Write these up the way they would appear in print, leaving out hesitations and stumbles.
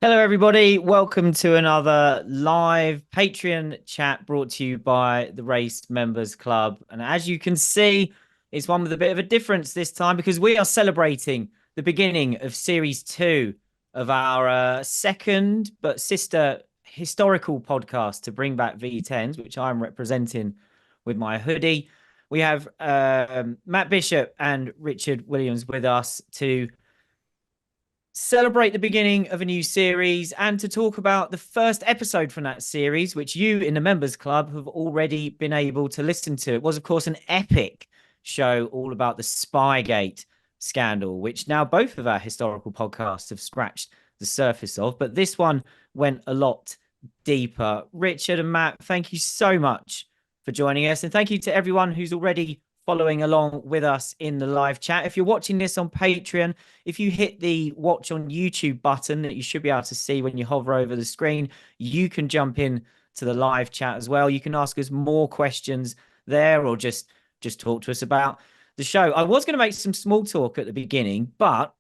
Hello, everybody. Welcome to another live Patreon chat brought to you by the Race Members Club. And as you can see, it's one with a bit of a difference this time because we are celebrating the beginning of Series 2 of our second but sister historical podcast to bring back V10s, which I'm representing with my hoodie. We have Matt Bishop and Richard Williams with us to celebrate the beginning of a new series and to talk about the first episode from that series, which you in the members club have already been able to listen to. It was, of course, an epic show all about the Spygate scandal, which now both of our historical podcasts have scratched the surface of. But this one went a lot deeper. Richard and Matt, thank you so much for joining us. And thank you to everyone who's already following along with us in the live chat. If you're watching this on Patreon, if you hit the watch on YouTube button that you should be able to see when you hover over the screen, you can jump in to the live chat as well. You can ask us more questions there or just talk to us about the show. I was going to make some small talk at the beginning, but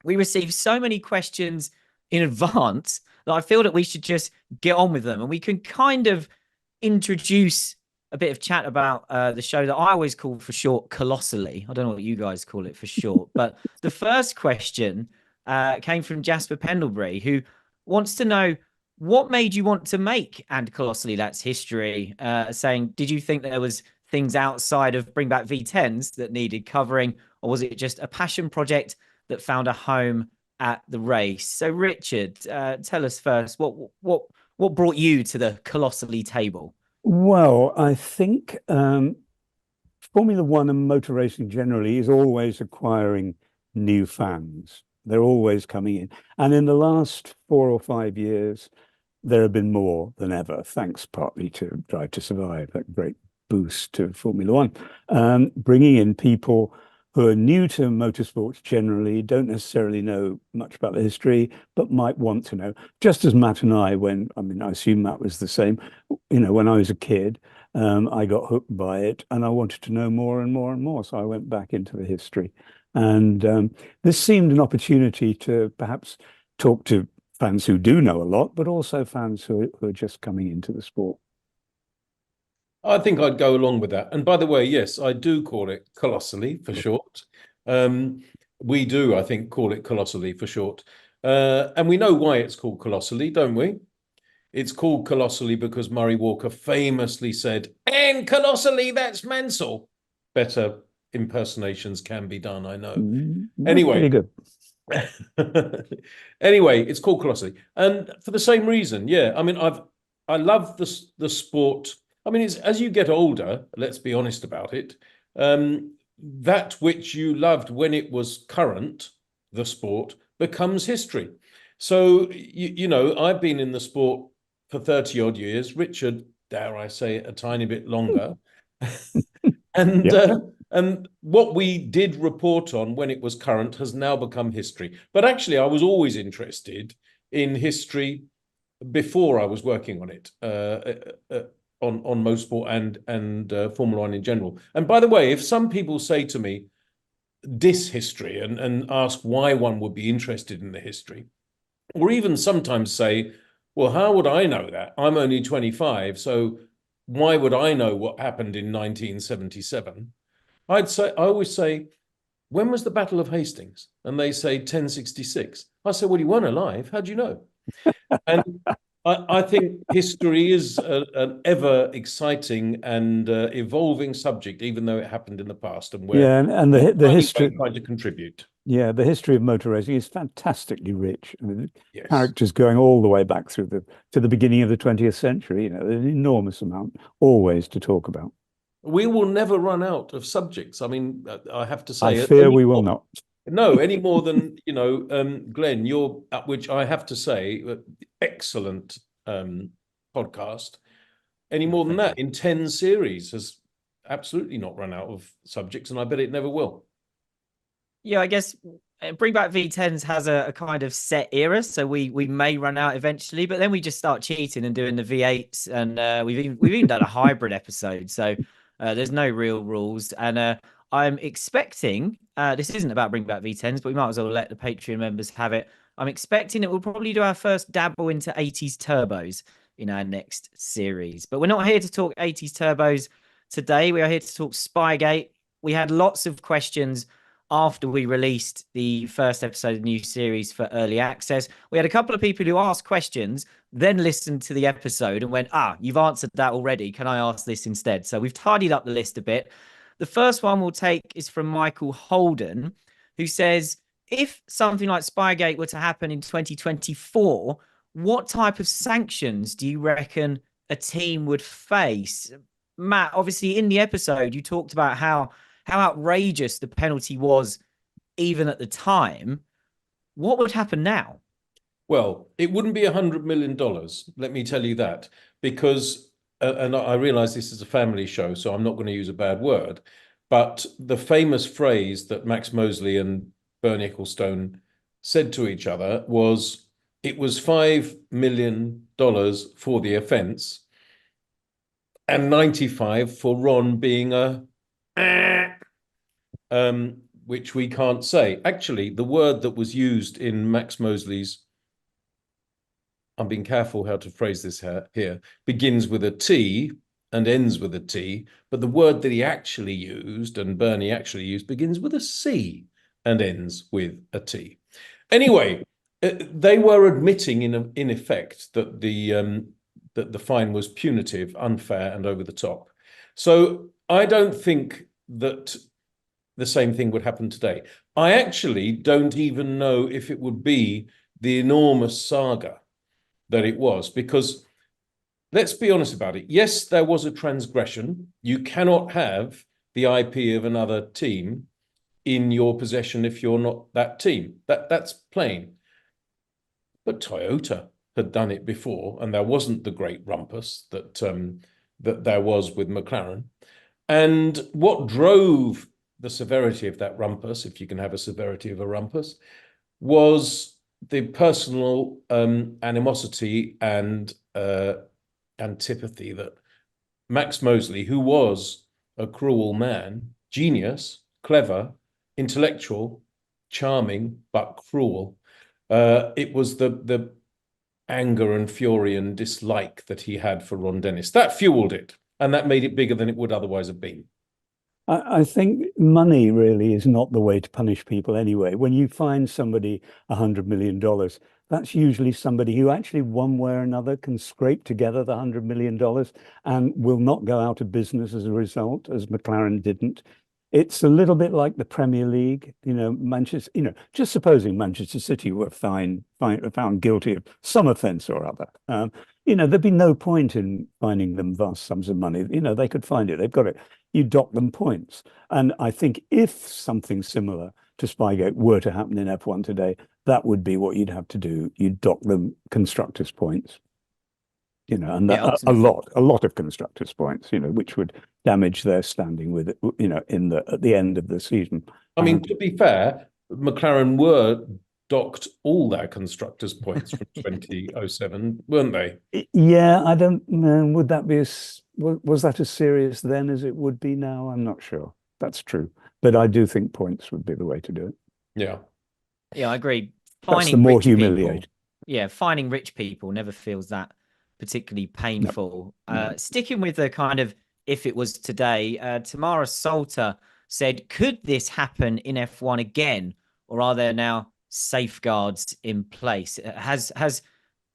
we received so many questions in advance that I feel that we should just get on with them, and we can kind of introduce a bit of chat about the show that I always call for short Colossally. I don't know what you guys call it for short, but the first question came from Jasper Pendlebury, who wants to know what made you want to make And Colossally That's History, saying, did you think there was things outside of Bring Back V10s that needed covering, or was it just a passion project that found a home at the race? So Richard, tell us first, what brought you to the Colossally table? Well, I think Formula One and motor racing generally is always acquiring new fans. They're always coming in. And in the last 4 or 5 years, there have been more than ever, thanks partly to Drive to Survive, that great boost to Formula One, bringing in people who are new to motorsports generally, don't necessarily know much about the history, but might want to know. Just as Matt and I, I assume Matt was the same, when I was a kid, I got hooked by it and I wanted to know more and more and more. So I went back into the history. And this seemed an opportunity to perhaps talk to fans who do know a lot, but also fans who are just coming into the sport. I think I'd go along with that. And by the way, yes, I do call it Colossally for short. We do, I think, call it Colossally for short. And we know why it's called Colossally, don't we? It's called Colossally because Murray Walker famously said, "And Colossally, that's Mansell." Better impersonations can be done, I know. Anyway. Pretty good. Anyway, it's called Colossally. And for the same reason, yeah. I mean, I love the sport. I mean, it's as you get older, let's be honest about it, that which you loved when it was current, the sport, becomes history. So, I've been in the sport for 30 odd years. Richard, dare I say, a tiny bit longer. And and what we did report on when it was current has now become history. But actually, I was always interested in history before I was working on it. On motorsport and Formula One in general. And by the way, if some people say to me, this history and ask why one would be interested in the history, or even sometimes say, well, how would I know that? I'm only 25, so why would I know what happened in 1977? I always say, when was the Battle of Hastings? And they say 1066. I say, well, you weren't alive. How do you know? And I think history is an ever exciting and evolving subject, even though it happened in the past. And and the history trying to contribute. Yeah, the history of motor racing is fantastically rich. I mean, Yes. Characters going all the way back through to the beginning of the 20th century. An enormous amount always to talk about. We will never run out of subjects. I mean, I have to say, I fear we will not. No, any more than, Glenn, which I have to say, excellent podcast. Any more than that in 10 series has absolutely not run out of subjects, and I bet it never will. Yeah, I guess Bring Back V10s has a kind of set era, so we may run out eventually, but then we just start cheating and doing the V8s, and we've even done a hybrid episode, so there's no real rules. And I'm expecting this isn't about Bring Back V10s, but we might as well let the Patreon members have it. I'm expecting that we'll probably do our first dabble into 80s turbos in our next series. But we're not here to talk 80s turbos today. We are here to talk Spygate. We had lots of questions after we released the first episode of the new series for early access. We had a couple of people who asked questions, then listened to the episode and went, you've answered that already. Can I ask this instead? So we've tidied up the list a bit. The first one we'll take is from Michael Holden, who says, if something like Spygate were to happen in 2024, what type of sanctions do you reckon a team would face? Matt, obviously in the episode, you talked about how outrageous the penalty was even at the time. What would happen now? Well, it wouldn't be $100 million, let me tell you that, because, and I realize this is a family show, so I'm not going to use a bad word, but the famous phrase that Max Mosley and Bernie Ecclestone said to each other was, it was $5 million for the offence and 95 for Ron being a which we can't say. Actually, the word that was used in Max Mosley's, I'm being careful how to phrase this here, begins with a T and ends with a T, but the word that he actually used, and Bernie actually used, begins with a C and ends with a T. Anyway, they were admitting in effect that the fine was punitive, unfair, and over the top. So I don't think that the same thing would happen today. I actually don't even know if it would be the enormous saga that it was, because let's be honest about it. Yes, there was a transgression. You cannot have the IP of another team in your possession if you're not that team. That's plain. But Toyota had done it before, and there wasn't the great rumpus that there was with McLaren. And what drove the severity of that rumpus, if you can have a severity of a rumpus, was the personal animosity and antipathy that Max Mosley, who was a cruel man, genius, clever, intellectual, charming, but cruel, it was the anger and fury and dislike that he had for Ron Dennis. That fueled it, and that made it bigger than it would otherwise have been. I think money really is not the way to punish people anyway. When you find somebody $100 million, that's usually somebody who actually one way or another can scrape together the $100 million and will not go out of business as a result, as McLaren didn't. It's a little bit like the Premier League, Manchester, just supposing Manchester City were found guilty of some offence or other. There'd be no point in finding them vast sums of money. They could find it. They've got it. You dock them points. And I think if something similar to Spygate were to happen in F1 today, that would be what you'd have to do. You'd dock them constructors' points. And a lot of constructors' points, which would damage their standing with it, at the end of the season. I mean, to be fair, McLaren were docked all their constructors' points from 2007, weren't they? Yeah, I don't know. Would that be was that as serious then as it would be now? I'm not sure. That's true, but I do think points would be the way to do it. Yeah, I agree. That's the more humiliating. Finding rich people never feels that particularly painful. No. Sticking with the kind of if it was today, Tamara Salter said, could this happen in F1 again, or are there now safeguards in place? Has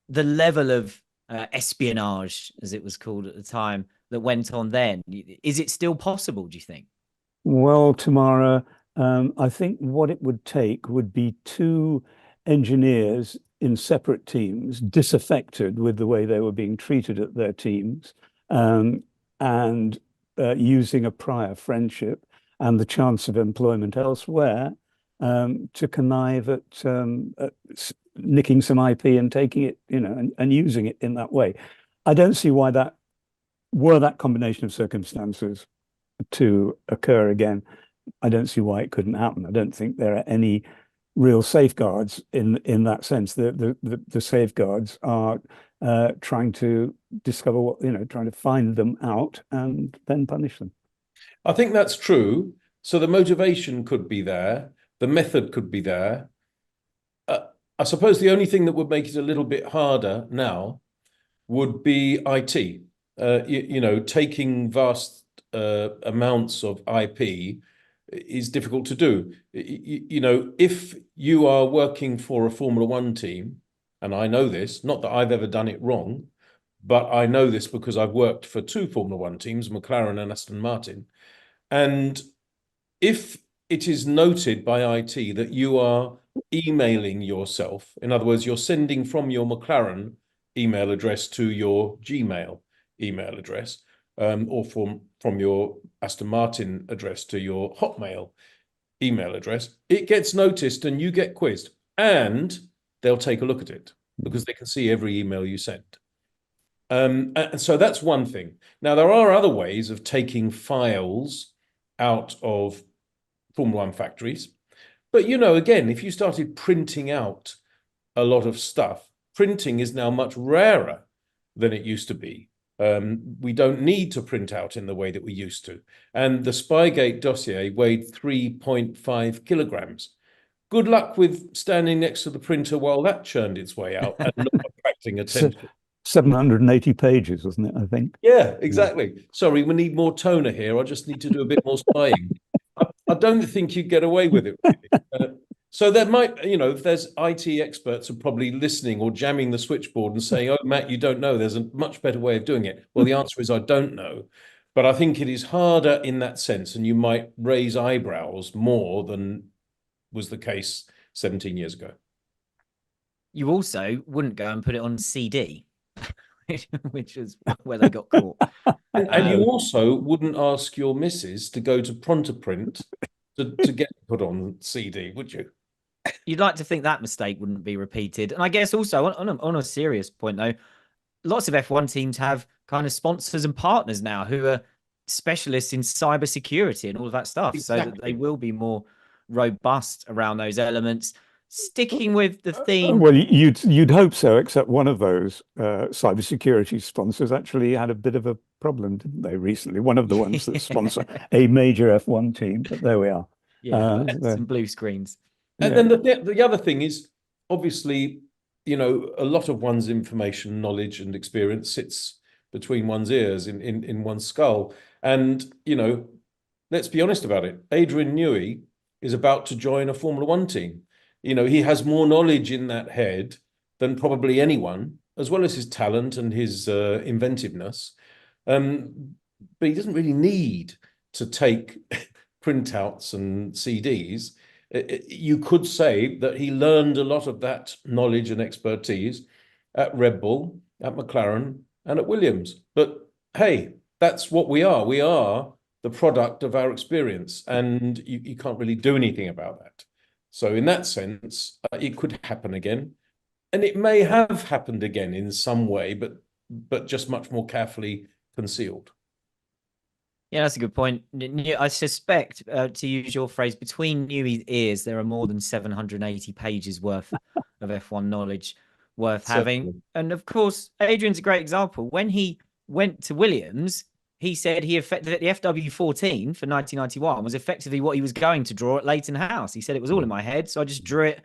the level of espionage, as it was called at the time, that went on then, is it still possible, do you think? Well, Tamara, I think what it would take would be two engineers in separate teams, disaffected with the way they were being treated at their teams, and using a prior friendship and the chance of employment elsewhere to connive at nicking some IP and taking it, and using it in that way. I don't see why that combination of circumstances to occur again, I don't see why it couldn't happen. I don't think there are any real safeguards in that sense. The safeguards are trying to discover trying to find them out and then punish them. I think that's true. So the motivation could be there, the method could be there. I suppose the only thing that would make it a little bit harder now would be IT. Taking vast amounts of IP is difficult to do. If you are working for a Formula One team, and I know this, not that I've ever done it wrong, but I know this because I've worked for two Formula One teams, McLaren and Aston Martin. And if it is noted by IT that you are emailing yourself, in other words, you're sending from your McLaren email address to your Gmail email address, or from your Aston Martin address to your Hotmail email address, it gets noticed and you get quizzed, and they'll take a look at it because they can see every email you send. And so that's one thing. Now, there are other ways of taking files out of Formula One factories. But, again, if you started printing out a lot of stuff, printing is now much rarer than it used to be. We don't need to print out in the way that we used to. And the Spygate dossier weighed 3.5 kilograms. Good luck with standing next to the printer while that churned its way out and not attracting attention. 780 pages, wasn't it, I think? Yeah, exactly. Sorry, we need more toner here. I just need to do a bit more spying. I don't think you'd get away with it, really. So there might, if there's IT experts are probably listening or jamming the switchboard and saying, "Oh, Matt, you don't know. There's a much better way of doing it." Well, the answer is I don't know. But I think it is harder in that sense, and you might raise eyebrows more than was the case 17 years ago. You also wouldn't go and put it on CD, which is where they got caught. And you also wouldn't ask your missus to go to Prontoprint to get put on CD, would you? You'd like to think that mistake wouldn't be repeated. And I guess also on a serious point, though, lots of F1 teams have kind of sponsors and partners now who are specialists in cybersecurity and all of that stuff, so that they will be more robust around those elements. Sticking with the theme. Well, you'd hope so, except one of those cybersecurity sponsors actually had a bit of a problem, didn't they, recently? One of the ones that sponsor a major F1 team, but there we are. Yeah, some blue screens. And then the other thing is, obviously, a lot of one's information, knowledge, and experience sits between one's ears in one's skull. And, let's be honest about it. Adrian Newey is about to join a Formula One team. He has more knowledge in that head than probably anyone, as well as his talent and his inventiveness. But he doesn't really need to take printouts and CDs. You could say that he learned a lot of that knowledge and expertise at Red Bull, at McLaren, and at Williams. But hey, that's what we are. We are the product of our experience, and you can't really do anything about that. So in that sense, it could happen again. And it may have happened again in some way, but just much more carefully concealed. Yeah, that's a good point. I suspect, to use your phrase, between Newey's ears, there are more than 780 pages worth of F1 knowledge worth having. And of course, Adrian's a great example. When he went to Williams, he said he affected the FW14 for 1991 was effectively what he was going to draw at Leighton House. He said it was all in my head, so I just drew it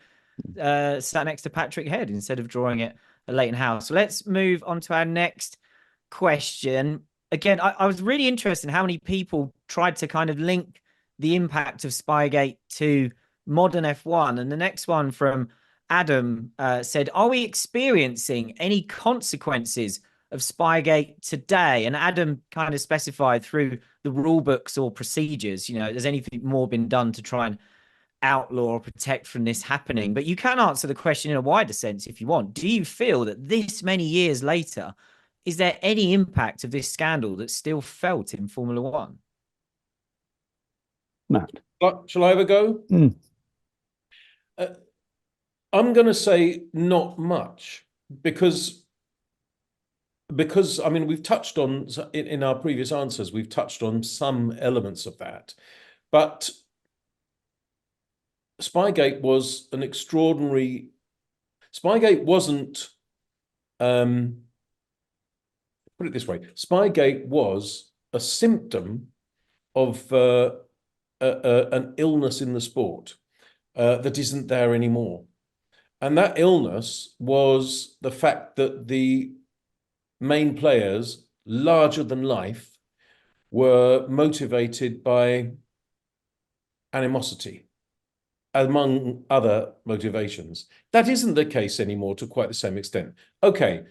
sat next to Patrick Head instead of drawing it at Leighton House. So let's move on to our next question. Again, I was really interested in how many people tried to kind of link the impact of Spygate to modern F1. And the next one from Adam said, are we experiencing any consequences of Spygate today? And Adam kind of specified through the rule books or procedures, has anything more been done to try and outlaw or protect from this happening? But you can answer the question in a wider sense if you want. Do you feel that this many years later, is there any impact of this scandal that's still felt in Formula One? Matt. Shall I have a go? I'm going to say not much because I mean, we've touched on, in our previous answers, we've touched on some elements of that. But Spygate was an extraordinary... Spygate wasn't... put it this way, Spygate was a symptom of an illness in the sport that isn't there anymore. And that illness was the fact that the main players, larger than life, were motivated by animosity, among other motivations. That isn't the case anymore to quite the same extent. Okay,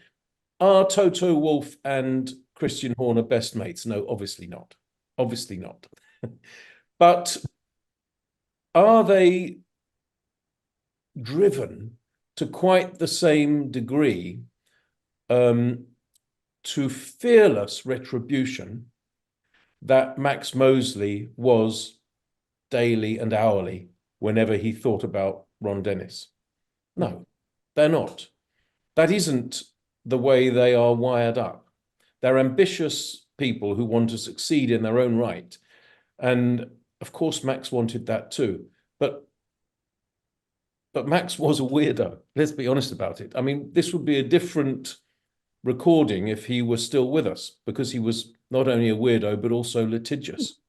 are Toto Wolff and Christian Horner best mates? No, obviously not. Obviously not. But are they driven to quite the same degree to fearless retribution that Max Mosley was daily and hourly whenever he thought about Ron Dennis? No, they're not. That isn't the way they are wired up. They're ambitious people who want to succeed in their own right. And of course, Max wanted that too. But Max was a weirdo. Let's be honest about it. I mean, this would be a different recording if he was still with us, because he was not only a weirdo, but also litigious.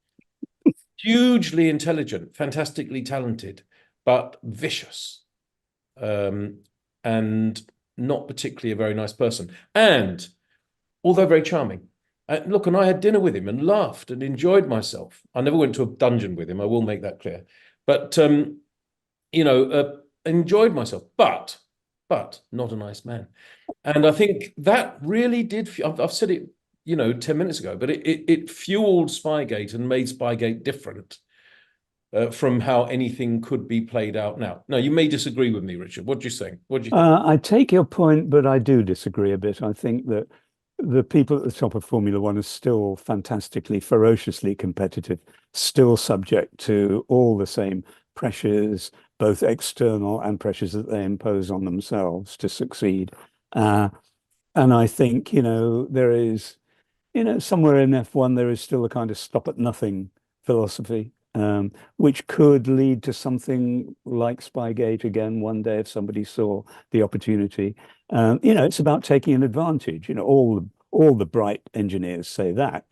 Hugely intelligent, fantastically talented, but vicious. And not particularly a very nice person. And although very charming. Look, and I had dinner with him and laughed and enjoyed myself. I never went to a dungeon with him, I will make that clear. But, enjoyed myself, but not a nice man. And I think that really did, I've said it, 10 minutes ago, but it fueled Spygate and made Spygate different from how anything could be played out now. Now, you may disagree with me, Richard. What do you think? What do you think? I take your point, but I do disagree a bit. I think that the people at the top of Formula One are still fantastically, ferociously competitive, still subject to all the same pressures, both external and pressures that they impose on themselves to succeed. And I think, there is, somewhere in F1, there is still a kind of stop at nothing philosophy, which could lead to something like Spygate again one day if somebody saw the opportunity. It's about taking an advantage. All the bright engineers say that.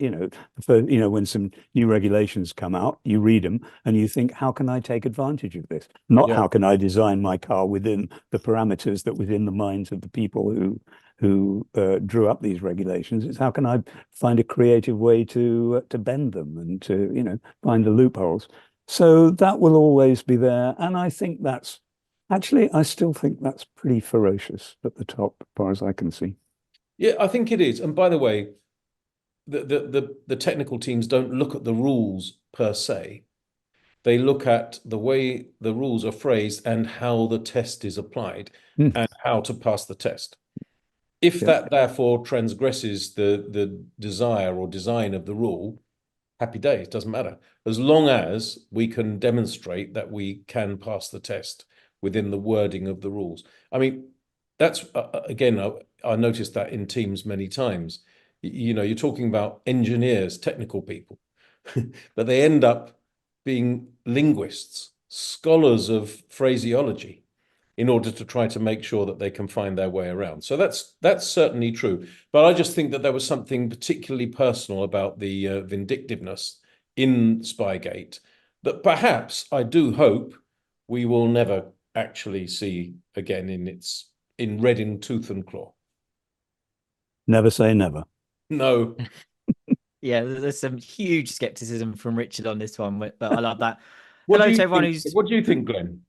When some new regulations come out, you read them and you think, how can I take advantage of this? Not how can I design my car within the parameters that within the minds of the people who drew up these regulations. It's how can I find a creative way to bend them and to find the loopholes. So that will always be there, and I think I still think that's pretty ferocious at the top, as far as I can see. Yeah, I think it is. And by the way, the technical teams don't look at the rules per se. They look at the way the rules are phrased and how the test is applied and how to pass the test. If that therefore transgresses the desire or design of the rule, happy days, doesn't matter. As long as we can demonstrate that we can pass the test within the wording of the rules. I mean, that's, again, I noticed that in teams many times. You're talking about engineers, technical people, but they end up being linguists, scholars of phraseology, in order to try to make sure that they can find their way around. So that's certainly true. But I just think that there was something particularly personal about the vindictiveness in Spygate that perhaps I do hope we will never actually see again in red in tooth and claw. Never say never. No. Yeah, there's some huge skepticism from Richard on this one, but I love that. What Hello do to you everyone think, who's what do you think, Glenn?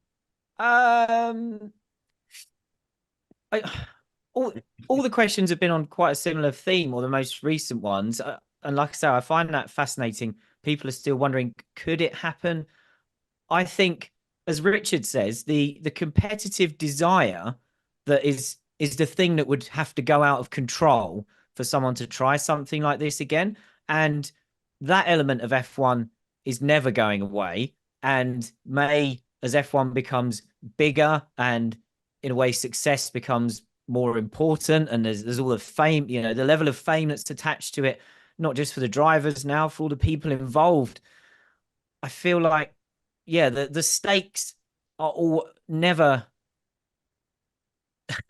all the questions have been on quite a similar theme, or the most recent ones. And like I say, I find that fascinating. People are still wondering, could it happen? I think, as Richard says, the competitive desire that is the thing that would have to go out of control for someone to try something like this again. And that element of F1 is never going away. And as F1 becomes bigger and in a way success becomes more important, and there's all the fame, the level of fame that's attached to it, not just for the drivers now, for all the people involved, I feel like, the stakes are all never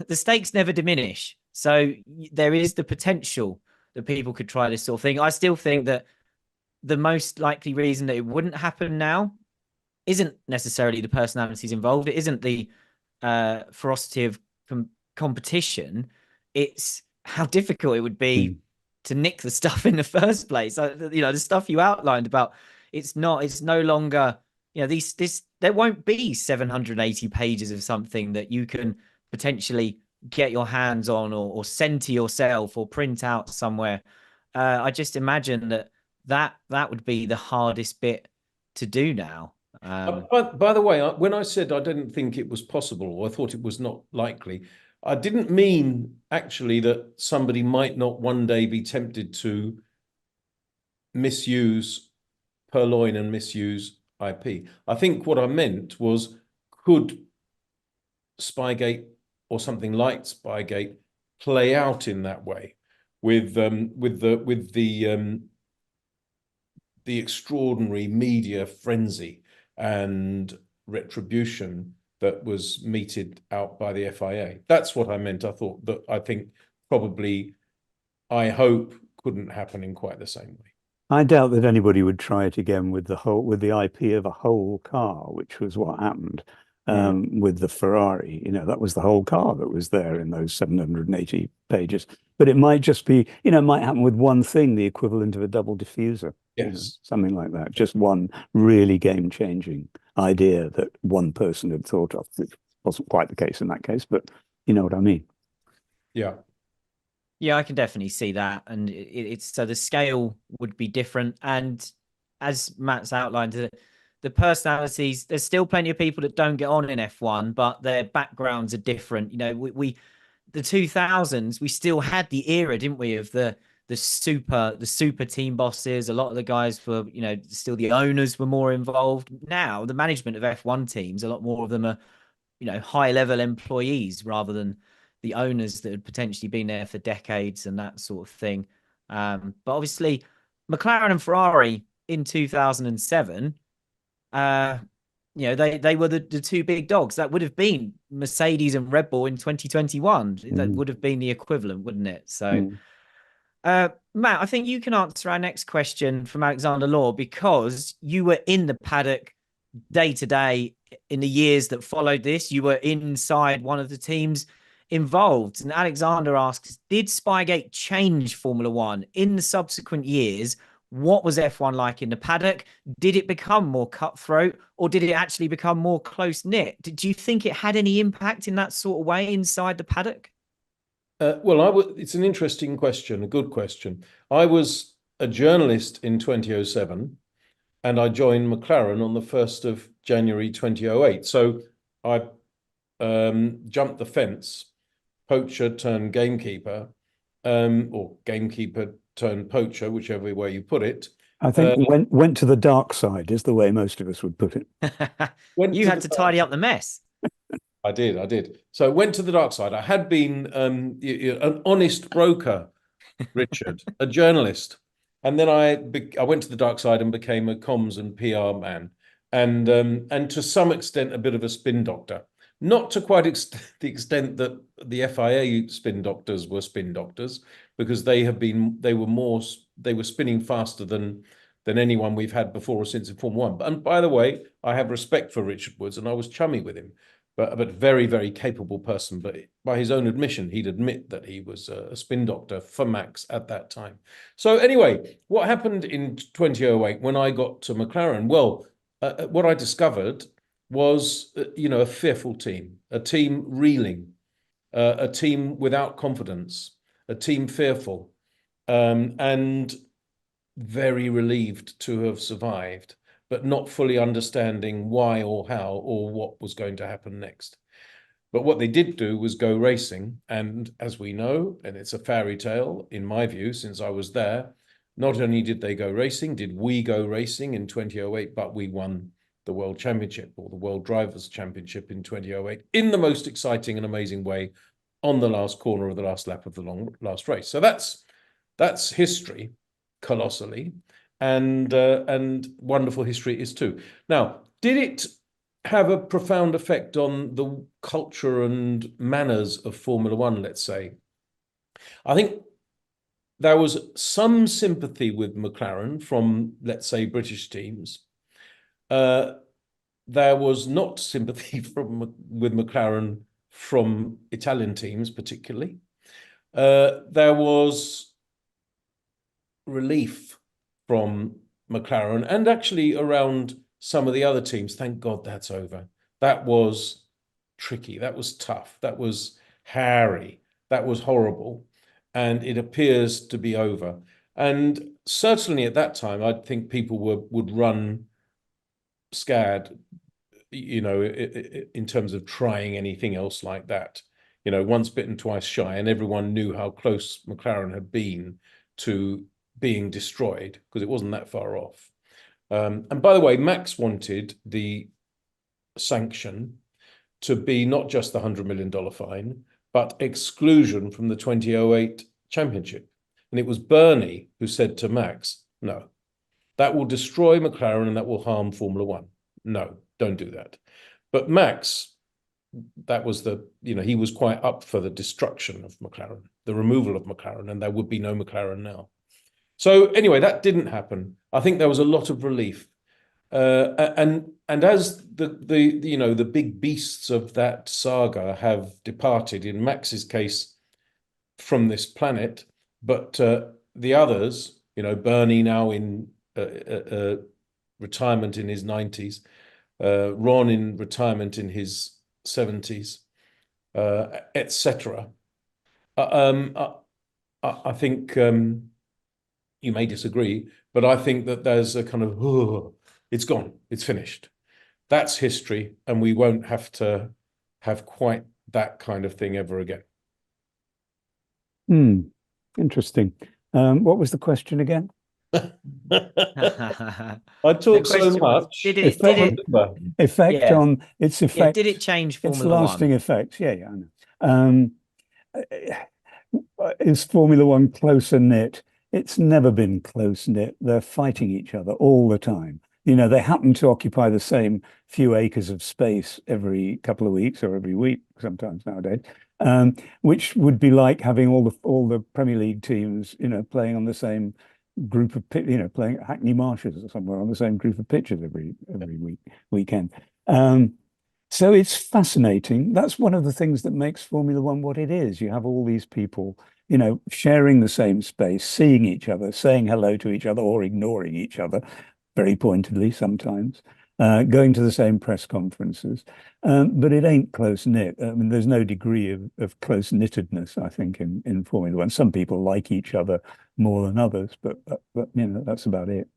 the stakes never diminish. So there is the potential that people could try this sort of thing. I still think that the most likely reason that it wouldn't happen now isn't necessarily the personalities involved. It isn't the ferocity of competition, it's how difficult it would be to nick the stuff in the first place. The stuff you outlined about it's no longer, there won't be 780 pages of something that you can potentially get your hands on or send to yourself or print out somewhere. I just imagine that would be the hardest bit to do now. By the way, when I said I didn't think it was possible, or I thought it was not likely, I didn't mean actually that somebody might not one day be tempted to misuse purloin and misuse IP. I think what I meant was, could Spygate or something like Spygate play out in that way with the extraordinary media frenzy and retribution that was meted out by the FIA. That's what I meant. I think probably, I hope, couldn't happen in quite the same way. I doubt that anybody would try it again with the IP of a whole car, which was what happened with the Ferrari. That was the whole car that was there in those 780 pages. But it might just be, it might happen with one thing, the equivalent of a double diffuser. Yes. Something like that. Just one really game-changing idea that one person had thought of, which wasn't quite the case in that case, but you know what I mean. Yeah. Yeah, I can definitely see that. And it's so the scale would be different. And as Matt's outlined, the personalities, there's still plenty of people that don't get on in F1, but their backgrounds are different. We the 2000s, we still had the era, didn't we, of the super team bosses. A lot of the guys were, still the owners were more involved. Now, the management of F1 teams, a lot more of them are, high level employees rather than the owners that had potentially been there for decades and that sort of thing. But obviously, McLaren and Ferrari in 2007, they were the two big dogs. That would have been Mercedes and Red Bull in 2021. That would have been the equivalent, wouldn't it? So, Matt, I think you can answer our next question from Alexander Law, because you were in the paddock day to day in the years that followed this. You were inside one of the teams involved. And Alexander asks, did Spygate change Formula One in the subsequent years? What was F1 like in the paddock? Did it become more cutthroat, or did it actually become more close-knit? Did you think it had any impact in that sort of way inside the paddock? It's an interesting question, a good question. I was a journalist in 2007, and I joined McLaren on the 1st of January 2008. So I jumped the fence, poacher turned gamekeeper, or gamekeeper turned poacher, whichever way you put it. I think went to the dark side is the way most of us would put it. You had to tidy up the mess. I did. So I went to the dark side. I had been an honest broker, Richard, a journalist. And then I went to the dark side and became a comms and PR man. And to some extent, a bit of a spin doctor. Not to quite the extent that the FIA spin doctors were spin doctors, because they were spinning faster than anyone we've had before or since in Formula One. And by the way, I have respect for Richard Woods, and I was chummy with him, but very, very capable person. But by his own admission, he'd admit that he was a spin doctor for Max at that time. So anyway, what happened in 2008 when I got to McLaren? Well, what I discovered was, a fearful team, a team reeling, a team without confidence, a team fearful, and very relieved to have survived, but not fully understanding why or how or what was going to happen next. But what they did do was go racing. And as we know, and it's a fairy tale in my view, since I was there, not only did they go racing, did we go racing in 2008, but we won the World Championship, or the World Drivers' Championship, in 2008 in the most exciting and amazing way, on the last corner of the last lap of the last race. So that's history, colossally, and wonderful history is too. Now, did it have a profound effect on the culture and manners of Formula One, let's say? I think there was some sympathy with McLaren from, let's say, British teams. there was not sympathy with McLaren from Italian teams, particularly. There was relief from McLaren and actually around some of the other teams. Thank God that's over. That was tricky. That was tough. That was hairy. That was horrible. And it appears to be over. And certainly at that time, I think people would run scared, you know, in terms of trying anything else like that. You know, once bitten, twice shy, and everyone knew how close McLaren had been to being destroyed because it wasn't that far off. And by the way, Max wanted the sanction to be not just the $100 million fine, but exclusion from the 2008 championship. And it was Bernie who said to Max, no, that will destroy McLaren and that will harm Formula One. No, don't do that. But Max, that was he was quite up for the destruction of McLaren, the removal of McLaren, and there would be no McLaren now. So anyway, that didn't happen. I think there was a lot of relief. And as the big beasts of that saga have departed, in Max's case, from this planet, but the others, Bernie now in retirement in his 90s, Ron in retirement in his 70s, etc. I think you may disagree, but I think that there's a kind of, it's gone, it's finished. That's history, and we won't have to have quite that kind of thing ever again. Interesting. What was the question again? I talk so much. Did it did it change Formula its lasting One? effects? Yeah, I know. Is Formula One closer knit? It's never been close knit. They're fighting each other all the time. They happen to occupy the same few acres of space every couple of weeks or every week, sometimes nowadays, which would be like having all the Premier League teams, playing on the same group of playing at Hackney Marshes or somewhere on the same group of pitches every weekend. So it's fascinating. That's one of the things that makes Formula One what it is. You have all these people, sharing the same space, seeing each other, saying hello to each other or ignoring each other very pointedly sometimes, going to the same press conferences. But it ain't close knit. I mean, there's no degree of close knittedness, I think, in Formula One. Some people like each other more than others, but that's about it.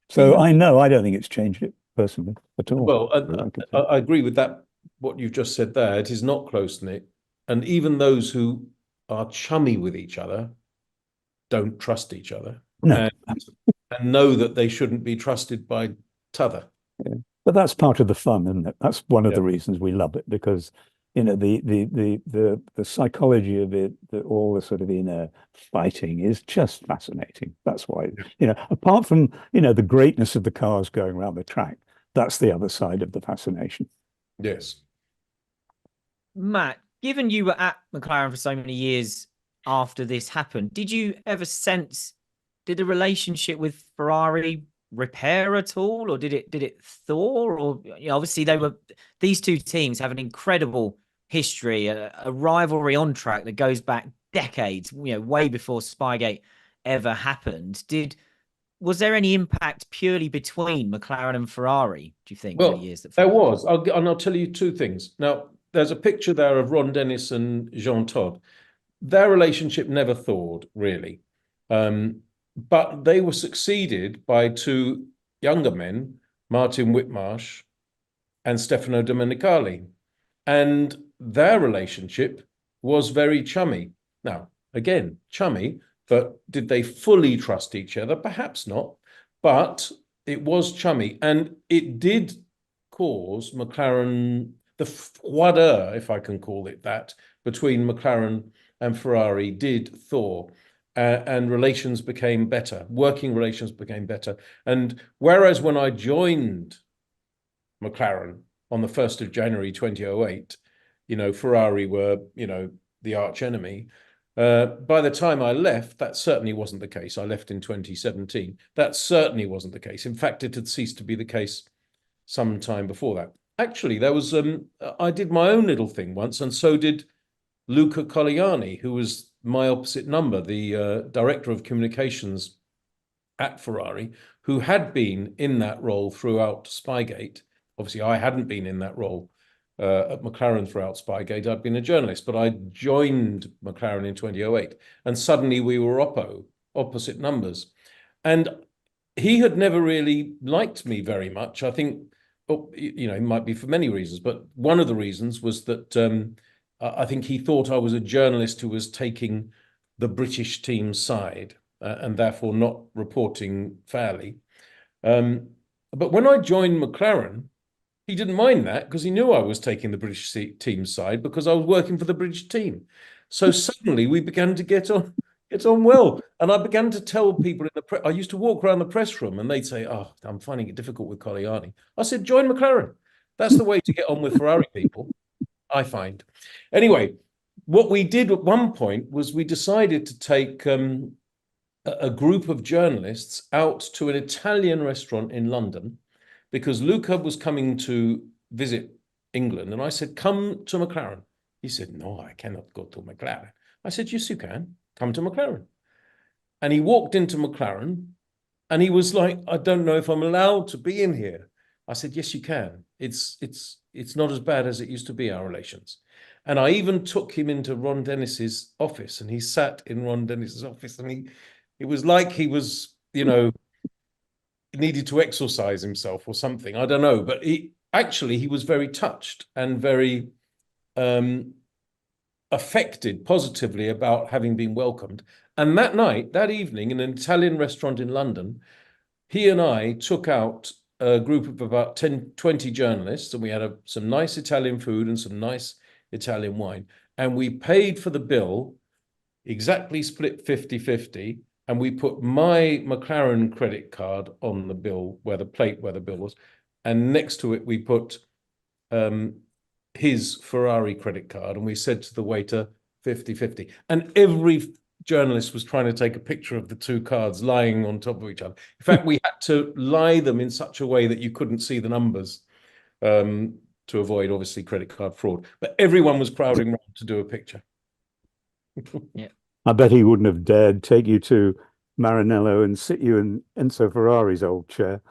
So I don't think it's changed it personally at all. Well, I agree with that, what you've just said there. It is not close knit. And even those who are chummy with each other don't trust each other. No. And know that they shouldn't be trusted by t'other. Yeah. But that's part of the fun, isn't it? That's one of the reasons we love it, because the psychology of it, all the sort of inner fighting is just fascinating. That's why, apart from the greatness of the cars going around the track, that's the other side of the fascination. Yes. Matt, given you were at McLaren for so many years after this happened, did you ever sense, did the relationship with Ferrari repair at all, or did it thaw? Or obviously these two teams have an incredible history, a rivalry on track that goes back decades, way before Spygate ever happened. Was there any impact purely between McLaren and Ferrari, do you think, in the years that followed? There was. I'll tell you two things. Now, there's a picture there of Ron Dennis and Jean Todt. Their relationship never thawed, really. But they were succeeded by two younger men, Martin Whitmarsh and Stefano Domenicali. And their relationship was very chummy. Now, again, chummy, but did they fully trust each other? Perhaps not. But it was chummy. And it did cause McLaren, the froideur, if I can call it that, between McLaren and Ferrari did thaw. And relations became better. Working relations became better. And whereas when I joined McLaren on the 1st of January 2008, Ferrari were, the arch enemy. By the time I left, that certainly wasn't the case. I left in 2017. That certainly wasn't the case. In fact, it had ceased to be the case some time before that. Actually, there was I did my own little thing once, and so did Luca Colliani, who was my opposite number, the director of communications at Ferrari, who had been in that role throughout Spygate. Obviously, I hadn't been in that role at McLaren throughout Spygate. I'd been a journalist, but I joined McLaren in 2008, and suddenly we were opposite numbers. And he had never really liked me very much. I think, it might be for many reasons, but one of the reasons was that I think he thought I was a journalist who was taking the British team's side and therefore not reporting fairly. But when I joined McLaren, he didn't mind that because he knew I was taking the British team's side because I was working for the British team. So suddenly we began to get on well. And I began to tell people in the press, I used to walk around the press room and they'd say, "Oh, I'm finding it difficult with Colliani." I said, "Join McLaren. That's the way to get on with Ferrari people, I find." Anyway, what we did at one point was we decided to take a group of journalists out to an Italian restaurant in London because Luca was coming to visit England. And I said, "Come to McLaren." He said, "No, I cannot go to McLaren." I said, "Yes, you can. Come to McLaren." And he walked into McLaren and he was like, "I don't know if I'm allowed to be in here." I said, "Yes, you can. It's not as bad as it used to be, our relations." And I even took him into Ron Dennis's office and he sat in Ron Dennis's office and it was like he was, needed to exercise himself or something. I don't know. But he was very touched and very affected positively about having been welcomed. And that evening, in an Italian restaurant in London, he and I took out a group of about 10, 20 journalists, and we had some nice Italian food and some nice Italian wine. And we paid for the bill, exactly split 50-50. And we put my McLaren credit card on the bill, where the bill was. And next to it, we put his Ferrari credit card. And we said to the waiter, 50-50. And every journalist was trying to take a picture of the two cards lying on top of each other. In fact, we had to lie them in such a way that you couldn't see the numbers to avoid, obviously, credit card fraud. But everyone was crowding around to do a picture. Yeah. I bet he wouldn't have dared take you to Maranello and sit you in Enzo Ferrari's old chair.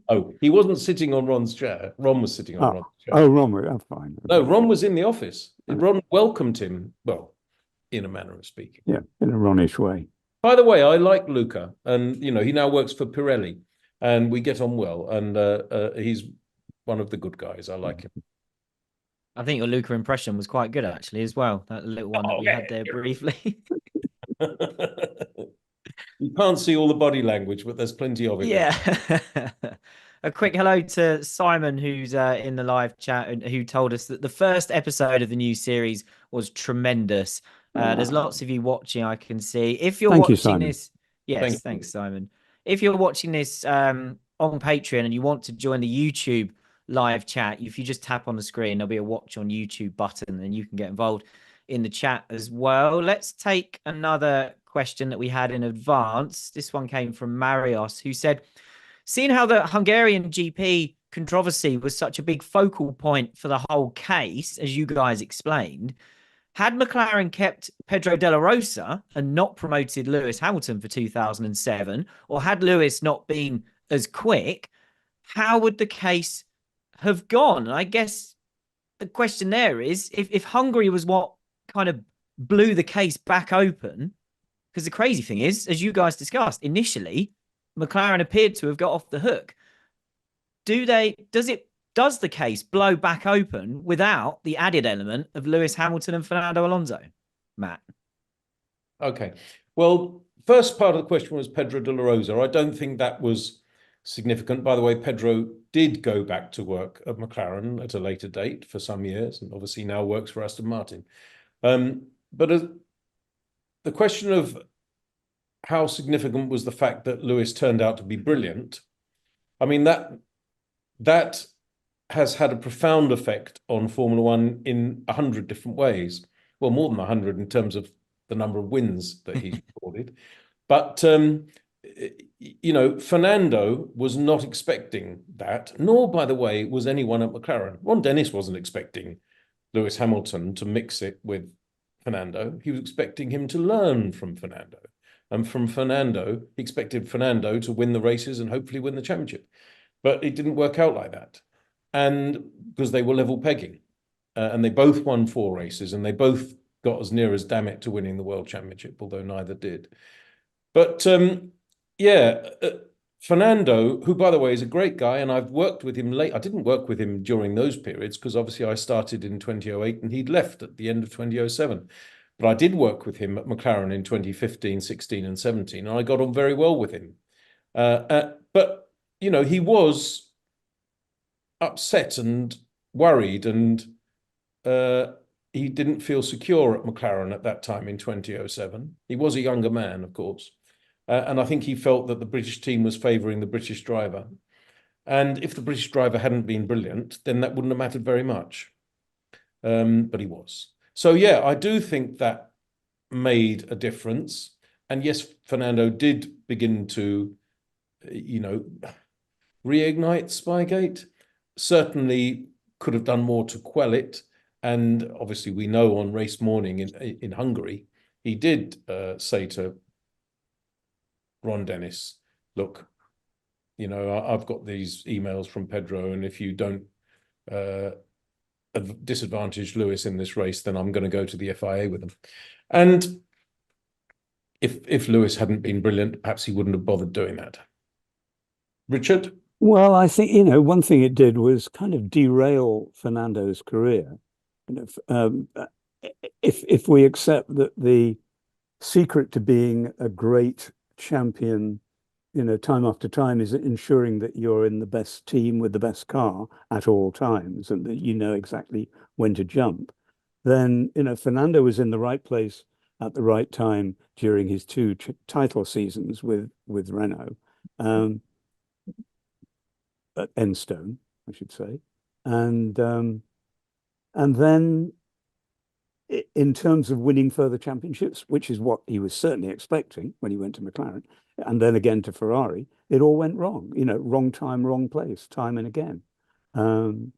Oh, he wasn't sitting on Ron's chair. Ron was sitting on Ron's chair. Oh, Ron, that's fine. No, Ron was in the office. Ron welcomed him, well, in a manner of speaking. Yeah, in a Ronish way. By the way, I like Luca, and he now works for Pirelli, and we get on well. And he's one of the good guys. I like him. I think your Luca impression was quite good, actually, as well. That little one that we had there briefly. You can't see all the body language, but there's plenty of it. Yeah. A quick hello to Simon, who's in the live chat, and who told us that the first episode of the new series was tremendous. There's lots of you watching, I can see. If you're watching this, yes, thanks, Simon. If you're watching this on Patreon and you want to join the YouTube live chat, if you just tap on the screen, there'll be a watch on YouTube button and you can get involved in the chat as well. Let's take another question that we had in advance. This one came from Marios, who said, seeing how the Hungarian GP controversy was such a big focal point for the whole case, as you guys explained, had McLaren kept Pedro Della Rosa and not promoted Lewis Hamilton for 2007, or had Lewis not been as quick, how would the case have gone? And I guess the question there is, if Hungary was what kind of blew the case back open, because the crazy thing is, as you guys discussed, initially, McLaren appeared to have got off the hook. Does the case blow back open without the added element of Lewis Hamilton and Fernando Alonso? Matt? Okay. Well, first part of the question was Pedro de la Rosa. I don't think that was significant. By the way, Pedro did go back to work at McLaren at a later date for some years, and obviously now works for Aston Martin. But the question of how significant was the fact that Lewis turned out to be brilliant, I mean, that has had a profound effect on Formula One in 100 different ways. Well, more than 100 in terms of the number of wins that he's recorded. But Fernando was not expecting that, nor, by the way, was anyone at McLaren. Ron Dennis wasn't expecting Lewis Hamilton to mix it with Fernando. He was expecting him to learn from Fernando. And from Fernando, he expected Fernando to win the races and hopefully win the championship. But it didn't work out like that. And because they were level pegging. And they both won 4 races, and they both got as near as damn it to winning the world championship, although neither did. But Fernando, who, by the way, is a great guy, and I've worked with him late. I didn't work with him during those periods because obviously I started in 2008 and he'd left at the end of 2007. But I did work with him at McLaren in 2015, 16 and 17, and I got on very well with him. But, he was upset and worried, and he didn't feel secure at McLaren at that time in 2007. He was a younger man, of course. And I think he felt that the British team was favouring the British driver. And if the British driver hadn't been brilliant, then that wouldn't have mattered very much. But he was. So, yeah, I do think that made a difference. And yes, Fernando did begin to, reignite Spygate. Certainly could have done more to quell it. And obviously we know on race morning in Hungary, he did say to Ron Dennis, look, I've got these emails from Pedro, and if you don't disadvantage Lewis in this race, then I'm going to go to the FIA with them. And if Lewis hadn't been brilliant, perhaps he wouldn't have bothered doing that. Richard? Well, I think, one thing it did was kind of derail Fernando's career. If we accept that the secret to being a great champion, time after time, is ensuring that you're in the best team with the best car at all times, and that you know exactly when to jump, then, Fernando was in the right place at the right time during his 2 title seasons with Renault, at Enstone, I should say. And then in terms of winning further championships, which is what he was certainly expecting when he went to McLaren, and then again to Ferrari, it all went wrong. Wrong time, wrong place, time and again. And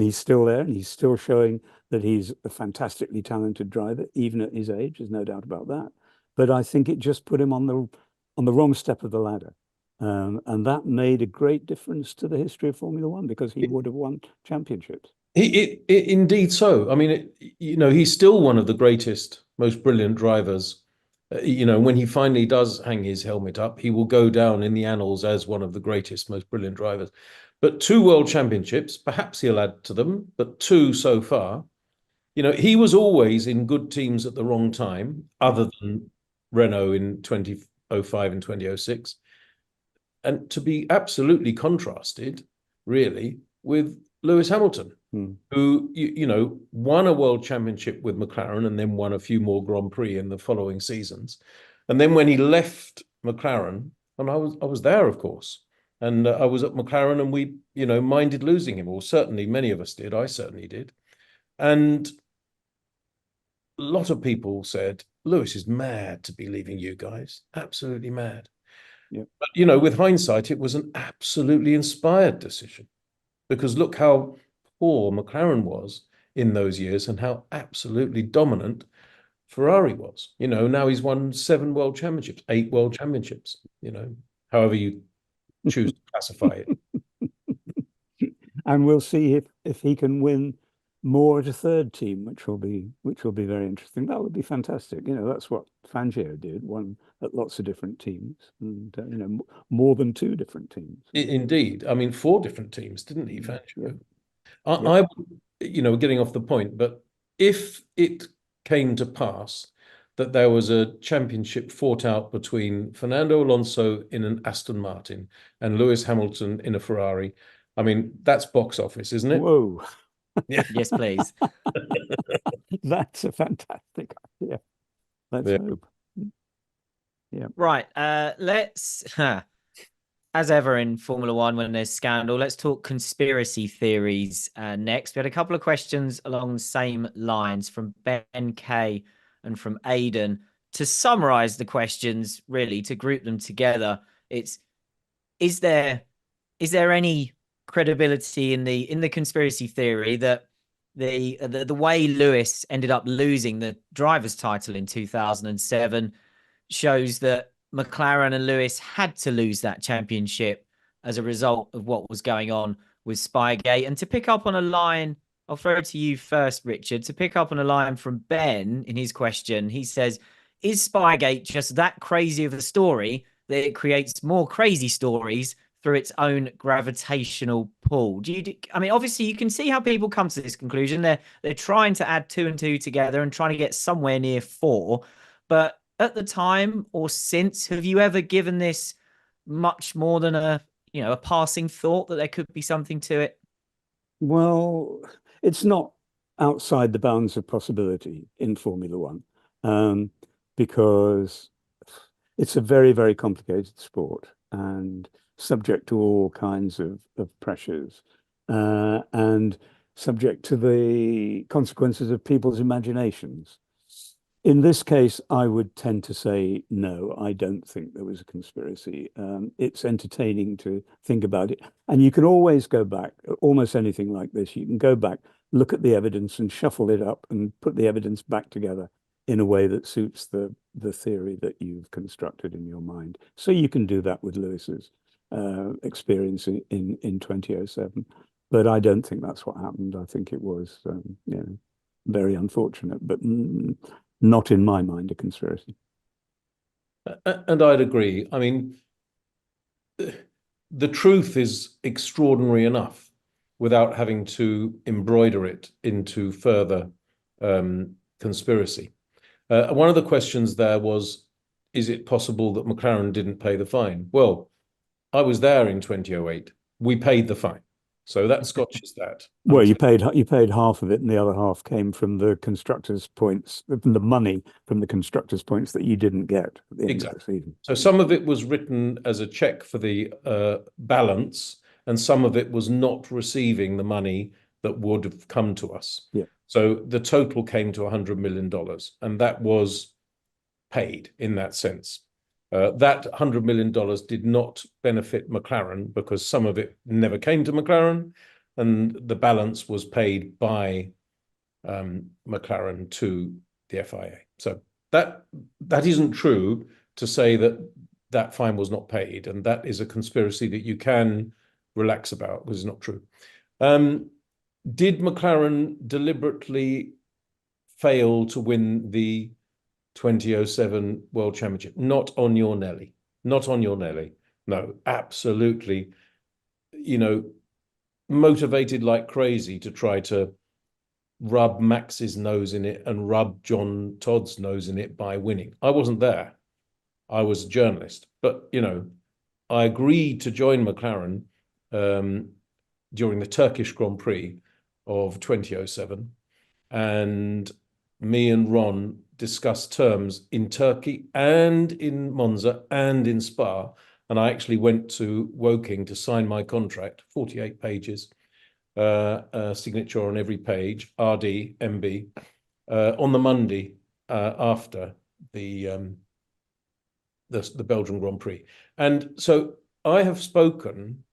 he's still there, and he's still showing that he's a fantastically talented driver, even at his age. There's no doubt about that. But I think it just put him on the wrong step of the ladder. And that made a great difference to the history of Formula One, because he would have won championships. Indeed so. I mean, he's still one of the greatest, most brilliant drivers. When he finally does hang his helmet up, he will go down in the annals as one of the greatest, most brilliant drivers. But 2 world championships, perhaps he'll add to them, but 2 so far. He was always in good teams at the wrong time, other than Renault in 2005 and 2006. And to be absolutely contrasted, really, with Lewis Hamilton, who, won a world championship with McLaren and then won a few more Grand Prix in the following seasons. And then when he left McLaren, and I was there, of course, and I was at McLaren, and we, minded losing him, or certainly many of us did. I certainly did. And a lot of people said, Lewis is mad to be leaving you guys, absolutely mad. Yeah. But, with hindsight, it was an absolutely inspired decision, because look how poor McLaren was in those years and how absolutely dominant Ferrari was. Now he's won 7 world championships, 8 world championships, however you choose to classify it. And we'll see if he can win more at a third team, which will be very interesting. That would be fantastic. That's what Fangio did, won at lots of different teams, and more than 2 different teams. Indeed, I mean 4 different teams, didn't he, Fangio? Yeah. I getting off the point, but if it came to pass that there was a championship fought out between Fernando Alonso in an Aston Martin and Lewis Hamilton in a Ferrari, I mean, that's box office, isn't it? Whoa. Yeah. Yes, please. That's a fantastic idea. Let's hope. Yeah. Right. Let's, as ever in Formula One, when there's scandal, let's talk conspiracy theories next. We had a couple of questions along the same lines from Ben K and from Aidan. To summarize the questions, really, to group them together, It's is there any credibility in the conspiracy theory that the way Lewis ended up losing the driver's title in 2007 shows that McLaren and Lewis had to lose that championship as a result of what was going on with Spygate? And to pick up on a line, I'll throw it to you first, Richard, to pick up on a line from Ben in his question. He says, is Spygate just that crazy of a story that it creates more crazy stories through its own gravitational pull? I mean, obviously you can see how people come to this conclusion. They're trying to add 2 and 2 together and trying to get somewhere near 4. But at the time or since, have you ever given this much more than a passing thought that there could be something to it? Well, it's not outside the bounds of possibility in Formula One, because it's a very, very complicated sport and subject to all kinds of pressures, and subject to the consequences of people's imaginations. In this case, I would tend to say no, I don't think there was a conspiracy. It's entertaining to think about it. And you can always go back, almost anything like this, you can go back, look at the evidence and shuffle it up and put the evidence back together in a way that suits the theory that you've constructed in your mind. So you can do that with Lewis's experience in 2007. But I don't think that's what happened. I think it was very unfortunate, but not in my mind a conspiracy. And I'd agree. I mean, the truth is extraordinary enough without having to embroider it into further conspiracy. One of the questions there was, is it possible that McLaren didn't pay the fine? Well, I was there in 2008. We paid the fine. So that scotches that. Well, you paid half of it, and the other half came from the constructors' points, from the money from the constructors' points that you didn't get at the end of the season. So some of it was written as a check for the balance, and some of it was not receiving the money that would have come to us. Yeah. So the total came to $100 million, and that was paid in that sense. That $100 million did not benefit McLaren because some of it never came to McLaren, and the balance was paid by McLaren to the FIA. So that isn't true to say that fine was not paid, and that is a conspiracy that you can relax about because it's not true. Did McLaren deliberately fail to win the 2007 World Championship? Not on your Nelly. Not on your Nelly. No, absolutely. Motivated like crazy to try to rub Max's nose in it and rub John Todd's nose in it by winning. I wasn't there. I was a journalist. But, I agreed to join McLaren during the Turkish Grand Prix of 2007. And me and Ron discussed terms in Turkey and in Monza and in Spa. And I actually went to Woking to sign my contract, 48 pages, a signature on every page, RD, MB, on the Monday after the Belgian Grand Prix. And so I have spoken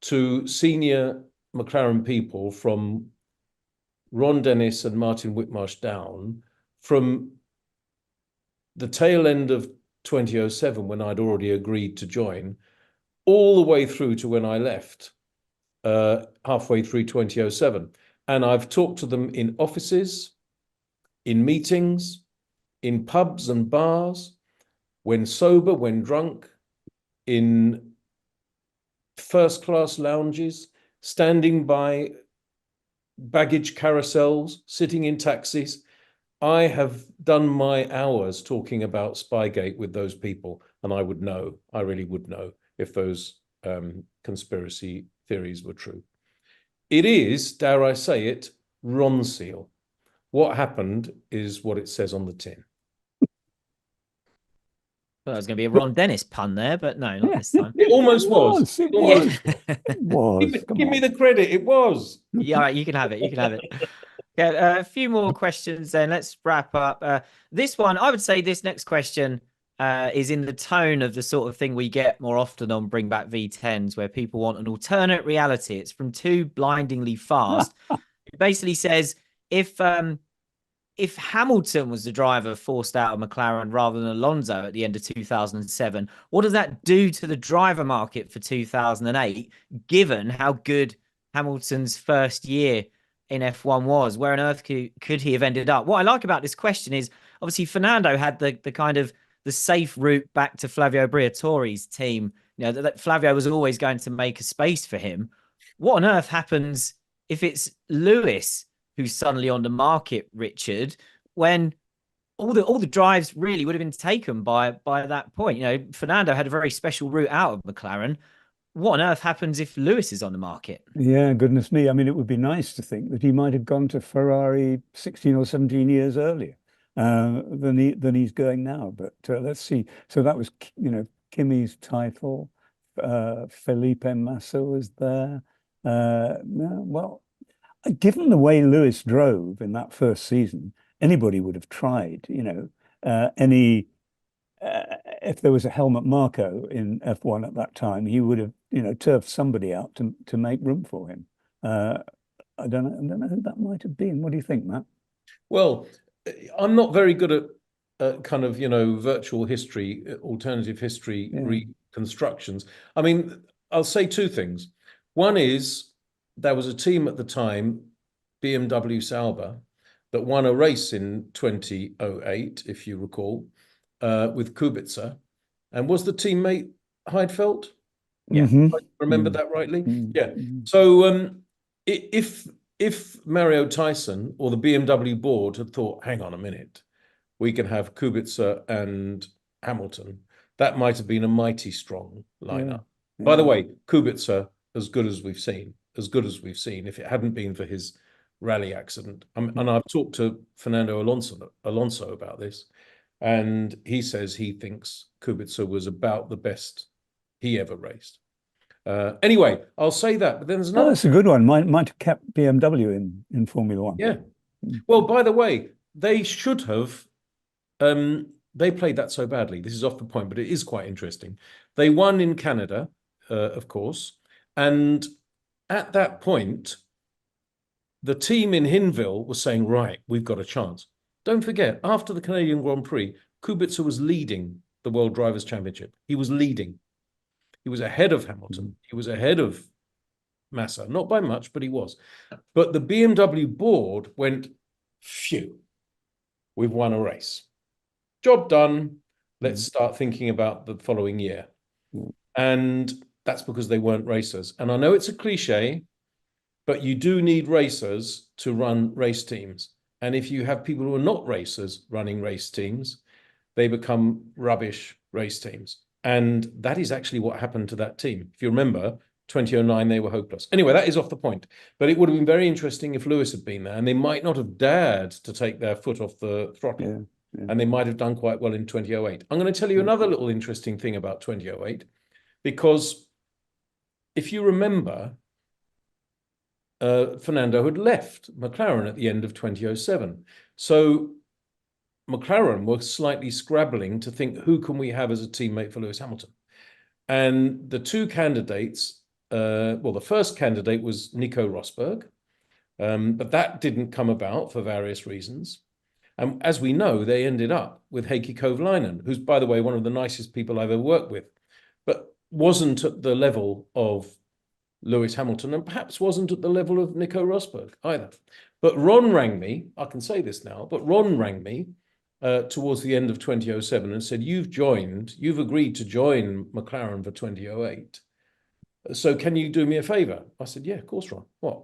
to senior McLaren people from Ron Dennis and Martin Whitmarsh down from the tail end of 2007, when I'd already agreed to join, all the way through to when I left, halfway through 2007. And I've talked to them in offices, in meetings, in pubs and bars, when sober, when drunk, in first-class lounges, standing by baggage carousels, sitting in taxis. I have done my hours talking about Spygate with those people, and I really would know if those conspiracy theories were true. It is, dare I say it, Ron Seal. What happened is what it says on the tin. Well, there's going to be a Ron Dennis pun there, but no, not this time. It almost was. It was. Give me the credit. It was. Yeah, all right, you can have it. You can have it. Yeah, a few more questions then. Let's wrap up. This one, I would say this next question is in the tone of the sort of thing we get more often on Bring Back V10s, where people want an alternate reality. It's from Too Blindingly Fast. It basically says if Hamilton was the driver forced out of McLaren rather than Alonso at the end of 2007, what does that do to the driver market for 2008, given how good Hamilton's first year in F1 was? Where on earth could he have ended up? What I like about this question is obviously Fernando had the kind of the safe route back to Flavio Briatore's team. You know, that Flavio was always going to make a space for him. What on earth happens if it's Lewis who's suddenly on the market, Richard, when all the drives really would have been taken by that point? You know, Fernando had a very special route out of McLaren. What on earth happens if Lewis is on the market? Yeah, goodness me. I mean, it would be nice to think that he might have gone to Ferrari 16 or 17 years earlier than he's going now. But let's see. So that was, you know, Kimi's title. Felipe Massa was there. Well, given the way Lewis drove in that first season, anybody would have tried, you know, if there was a Helmut Marko in F1 at that time, he would have, you know, turfed somebody out to make room for him. I don't know who that might have been. What do you think, Matt? Well, I'm not very good at kind of, you know, virtual history, alternative history reconstructions. I mean, I'll say two things. One is there was a team at the time, BMW Sauber, that won a race in 2008, if you recall, with Kubica. And was the teammate Heidfeld? Yeah. I remember that rightly? Yeah. So if Mario Tyson or the BMW board had thought, hang on a minute, we can have Kubica and Hamilton, that might have been a mighty strong lineup. By the way, Kubica, as good as we've seen, if it hadn't been for his rally accident. And I've talked to Fernando Alonso about this, and he says he thinks Kubica was about the best he ever raced. Anyway, I'll say that, but then there's another. That's a good one. Might have kept BMW in Formula One. Yeah. Well, by the way, they should have. They played that so badly. This is off the point, but it is quite interesting. They won in Canada, of course, and at that point, the team in Hinwil was saying, right, we've got a chance. Don't forget, after the Canadian Grand Prix, Kubica was leading the World Drivers' Championship. He was leading. He was ahead of Hamilton. He was ahead of Massa. Not by much, but he was. But the BMW board went, phew, we've won a race. Job done. Let's start thinking about the following year. And that's because they weren't racers. And I know it's a cliche, but you do need racers to run race teams. And if you have people who are not racers running race teams, they become rubbish race teams. And that is actually what happened to that team. If you remember, 2009, they were hopeless. Anyway, that is off the point. But it would have been very interesting if Lewis had been there, and they might not have dared to take their foot off the throttle. And they might have done quite well in 2008. I'm going to tell you another little interesting thing about 2008, because if you remember, Fernando had left McLaren at the end of 2007. So McLaren were slightly scrabbling to think, who can we have as a teammate for Lewis Hamilton? And the two candidates, well, the first candidate was Nico Rosberg, but that didn't come about for various reasons. And as we know, they ended up with Heikki Kovalainen, who's, by the way, one of the nicest people I've ever worked with, but wasn't at the level of Lewis Hamilton, and perhaps wasn't at the level of Nico Rosberg either. But Ron rang me, I can say this now, but Ron rang me towards the end of 2007 and said, you've agreed to join McLaren for 2008. So can you do me a favor? I said, yeah, of course, Ron. What?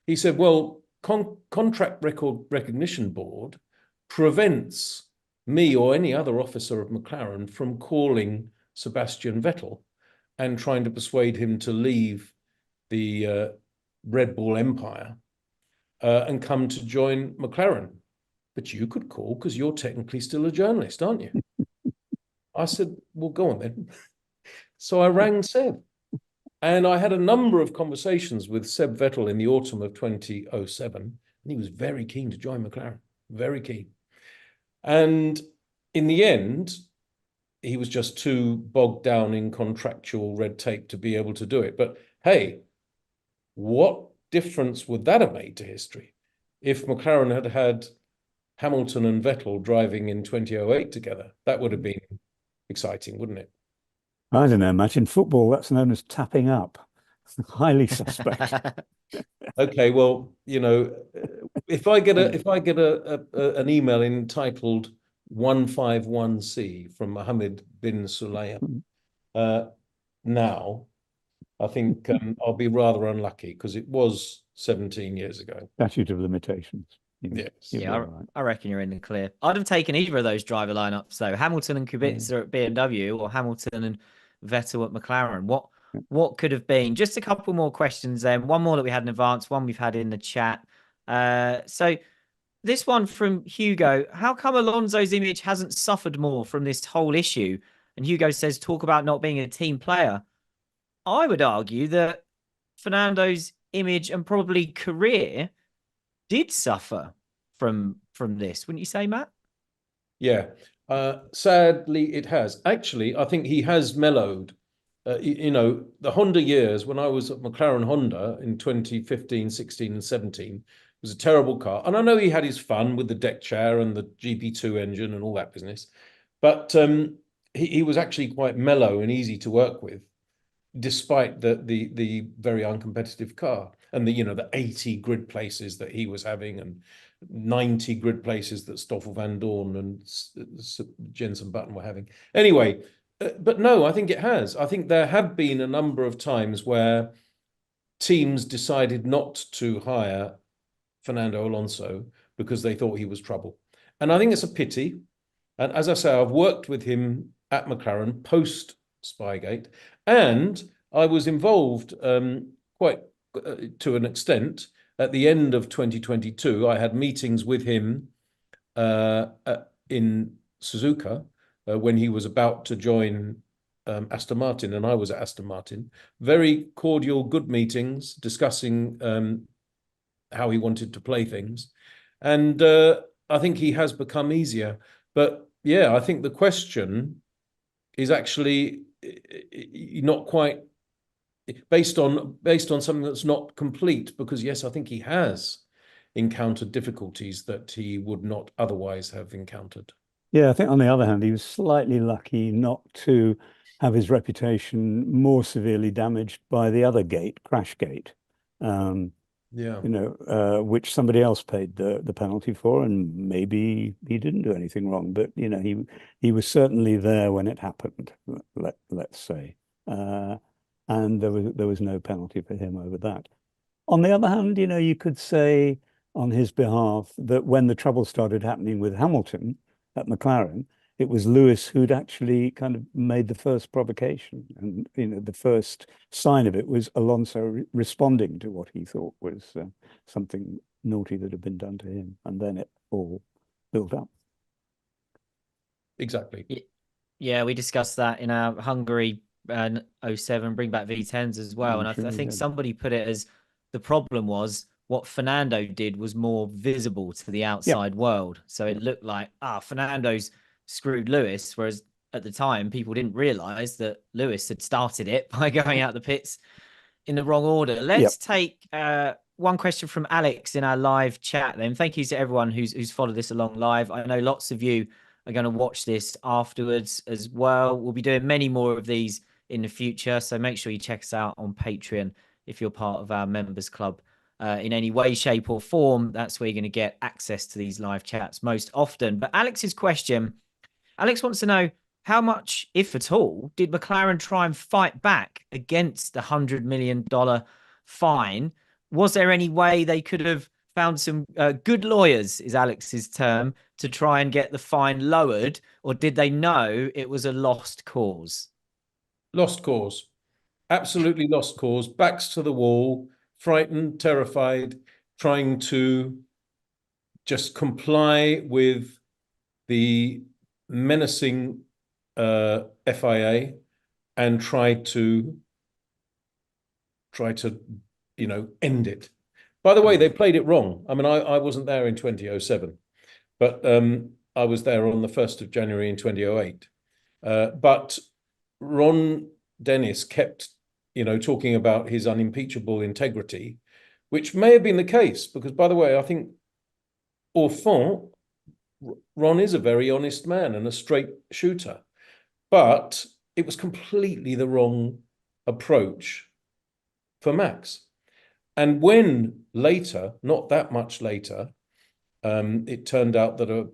He said, well, Contract Record Recognition Board prevents me or any other officer of McLaren from calling Sebastian Vettel and trying to persuade him to leave the Red Bull empire and come to join McLaren. But you could call because you're technically still a journalist, aren't you? I said, well, go on then. So I rang Seb. And I had a number of conversations with Seb Vettel in the autumn of 2007. And he was very keen to join McLaren, very keen. And in the end, he was just too bogged down in contractual red tape to be able to do it. But hey, what difference would that have made to history if McLaren had had Hamilton and Vettel driving in 2008 together? That would have been exciting, wouldn't it? I don't know, Matt. In football, that's known as tapping up. Highly suspect. Okay, well, if I get an email entitled 151C from Mohammed bin Sulayem, now I think I'll be rather unlucky because it was 17 years ago. Statute of limitations. Yes. Yeah, I reckon you're in the clear. I'd have taken either of those driver lineups though. Hamilton and Kubica at BMW or Hamilton and Vettel at McLaren. What could have been? Just a couple more questions then. One more that we had in advance, one we've had in the chat. So this one from Hugo. How come Alonso's image hasn't suffered more from this whole issue? And Hugo says, talk about not being a team player. I would argue that Fernando's image and probably career did suffer from this, wouldn't you say, Matt? Yeah. Sadly, it has. Actually, I think he has mellowed. The Honda years when I was at McLaren Honda in 2015, 16 and 17 was a terrible car. And I know he had his fun with the deck chair and the GP2 engine and all that business. But he was actually quite mellow and easy to work with, despite the very uncompetitive car and the 80 grid places that he was having and 90 grid places that Stoffel Van Dorn and Jenson Button were having. Anyway, but no, I think it has. I think there have been a number of times where teams decided not to hire Fernando Alonso because they thought he was trouble. And I think it's a pity. And as I say, I've worked with him at McLaren post Spygate, and I was involved quite to an extent at the end of 2022. I had meetings with him in Suzuka when he was about to join Aston Martin, and I was at Aston Martin. Very cordial, good meetings discussing how he wanted to play things. And I think he has become easier. But yeah, I think the question is actually not quite based on something that's not complete, because yes, I think he has encountered difficulties that he would not otherwise have encountered. Yeah, I think on the other hand, he was slightly lucky not to have his reputation more severely damaged by the other gate, Crashgate. Which somebody else paid the penalty for, and maybe he didn't do anything wrong, but he was certainly there when it happened. Let's say, and there was no penalty for him over that. On the other hand, you could say on his behalf that when the trouble started happening with Hamilton at McLaren, it was Lewis who'd actually kind of made the first provocation. And, the first sign of it was Alonso responding to what he thought was something naughty that had been done to him. And then it all built up. Exactly. Yeah, we discussed that in our Hungary 07 bring back V10s as well. And I think somebody put it as the problem was what Fernando did was more visible to the outside world. So it looked like, Fernando's screwed Lewis, whereas at the time people didn't realize that Lewis had started it by going out the pits in the wrong order. Let's take one question from Alex in our live chat then. Thank you to everyone who's followed this along live. I know lots of you are going to watch this afterwards as well. We'll be doing many more of these in the future, so make sure you check us out on Patreon if you're part of our members club in any way, shape or form. That's where you're going to get access to these live chats most often. But Alex's question, Alex wants to know how much, if at all, did McLaren try and fight back against the $100 million fine? Was there any way they could have found some good lawyers, is Alex's term, to try and get the fine lowered? Or did they know it was a lost cause? Lost cause. Absolutely lost cause. Backs to the wall, frightened, terrified, trying to just comply with the menacing FIA and try to end it. By the way, they played it wrong. I mean, I wasn't there in 2007, but I was there on the 1st of January in 2008. But Ron Dennis kept, talking about his unimpeachable integrity, which may have been the case, because, by the way, I think au fond, Ron is a very honest man and a straight shooter, but it was completely the wrong approach for Max. And when later, not that much later, it turned out that a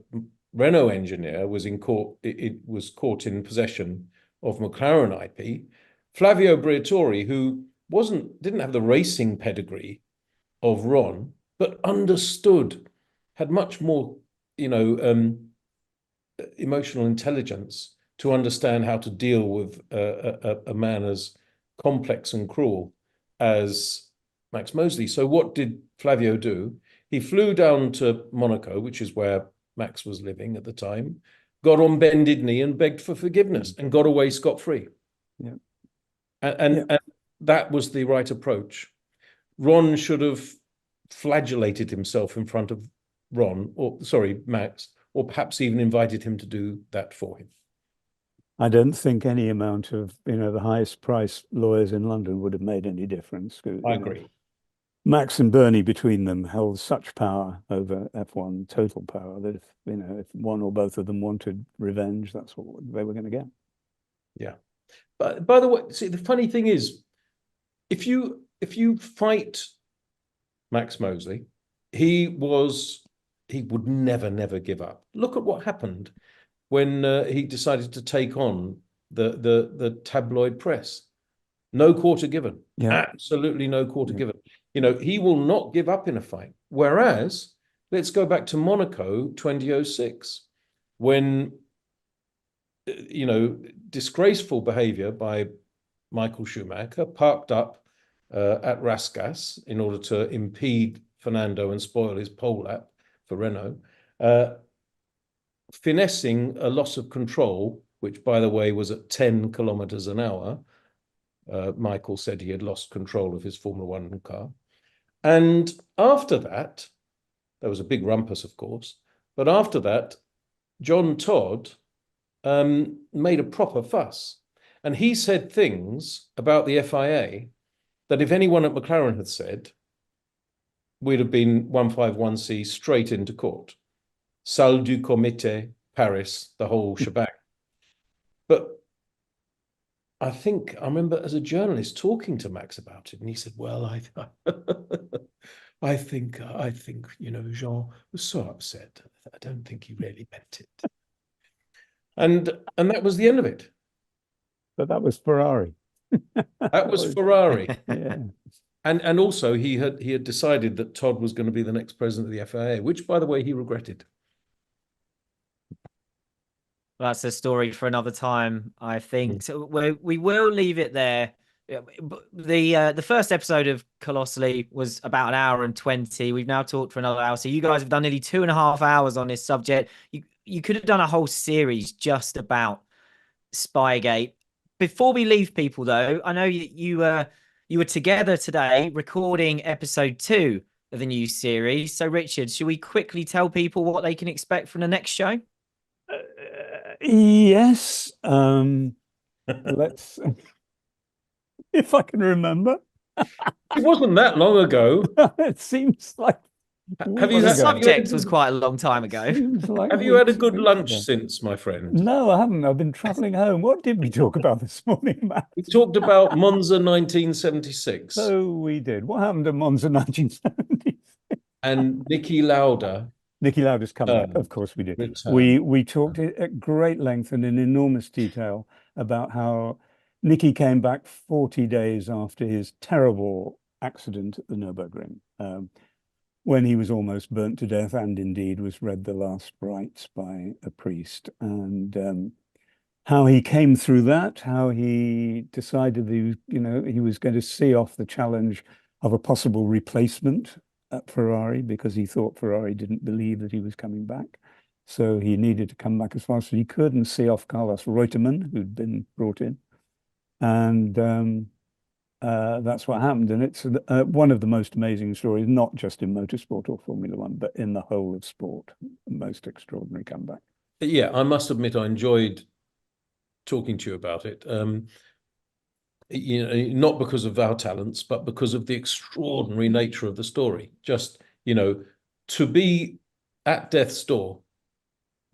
Renault engineer was in court. It was caught in possession of McLaren IP. Flavio Briatore, who didn't have the racing pedigree of Ron, but understood, had much more, emotional intelligence to understand how to deal with a man as complex and cruel as Max Mosley. So what did Flavio do? He flew down to Monaco, which is where Max was living at the time, got on bended knee and begged for forgiveness and got away scot-free. Yeah. And that was the right approach. Ron should have flagellated himself in front of Max, or perhaps even invited him to do that for him. I don't think any amount of, the highest price lawyers in London would have made any difference. I agree. Max and Bernie between them held such power over F1, total power, that if one or both of them wanted revenge, that's what they were going to get. Yeah. But by the way, see, the funny thing is, if you fight Max Mosley, he would never give up. Look at what happened when he decided to take on the tabloid press. No quarter given. Yeah. Absolutely no quarter given. He will not give up in a fight. Whereas, let's go back to Monaco 2006, when, disgraceful behavior by Michael Schumacher, parked up at Rascasse in order to impede Fernando and spoil his pole lap for Renault, finessing a loss of control, which, by the way, was at 10 kilometers an hour. Michael said he had lost control of his Formula One car. And after that, there was a big rumpus, of course, but after that, John Todd made a proper fuss. And he said things about the FIA that if anyone at McLaren had said, we'd have been 151C straight into court. Salle du Comité, Paris, the whole shebang. But I remember as a journalist talking to Max about it, and he said, well, I think, Jean was so upset. I don't think he really meant it. And that was the end of it. But that was Ferrari. That was Ferrari. Yeah. And also he had decided that Todd was going to be the next president of the FIA, which, by the way, he regretted. That's a story for another time, I think. So we will leave it there. The first episode of Colossally was about an hour and 20. We've now talked for another hour. So you guys have done nearly 2.5 hours on this subject. You could have done a whole series just about Spygate. Before we leave people, though, I know you were together today recording episode 2 of the new series. So, Richard, should we quickly tell people what they can expect from the next show? Yes. Let's, if I can remember. It wasn't that long ago. It seems like. The subject was quite a long time ago. Have you had a good lunch since, my friend? No, I haven't. I've been traveling home. What did we talk about this morning, Matt? We talked about Monza 1976. So we did. What happened at Monza 1976? And Niki Lauda. Niki Lauda's come back. Of course we did. Return. We talked at great length and in enormous detail about how Niki came back 40 days after his terrible accident at the Nürburgring, when he was almost burnt to death and indeed was read the last rites by a priest, and how he came through that, how he decided he was going to see off the challenge of a possible replacement at Ferrari, because he thought Ferrari didn't believe that he was coming back. So he needed to come back as fast as he could and see off Carlos Reutemann, who'd been brought in. And that's what happened. And it's one of the most amazing stories, not just in motorsport or Formula One, but in the whole of sport. Most extraordinary comeback. Yeah, I must admit I enjoyed talking to you about it. Not because of our talents, but because of the extraordinary nature of the story. Just, to be at death's door,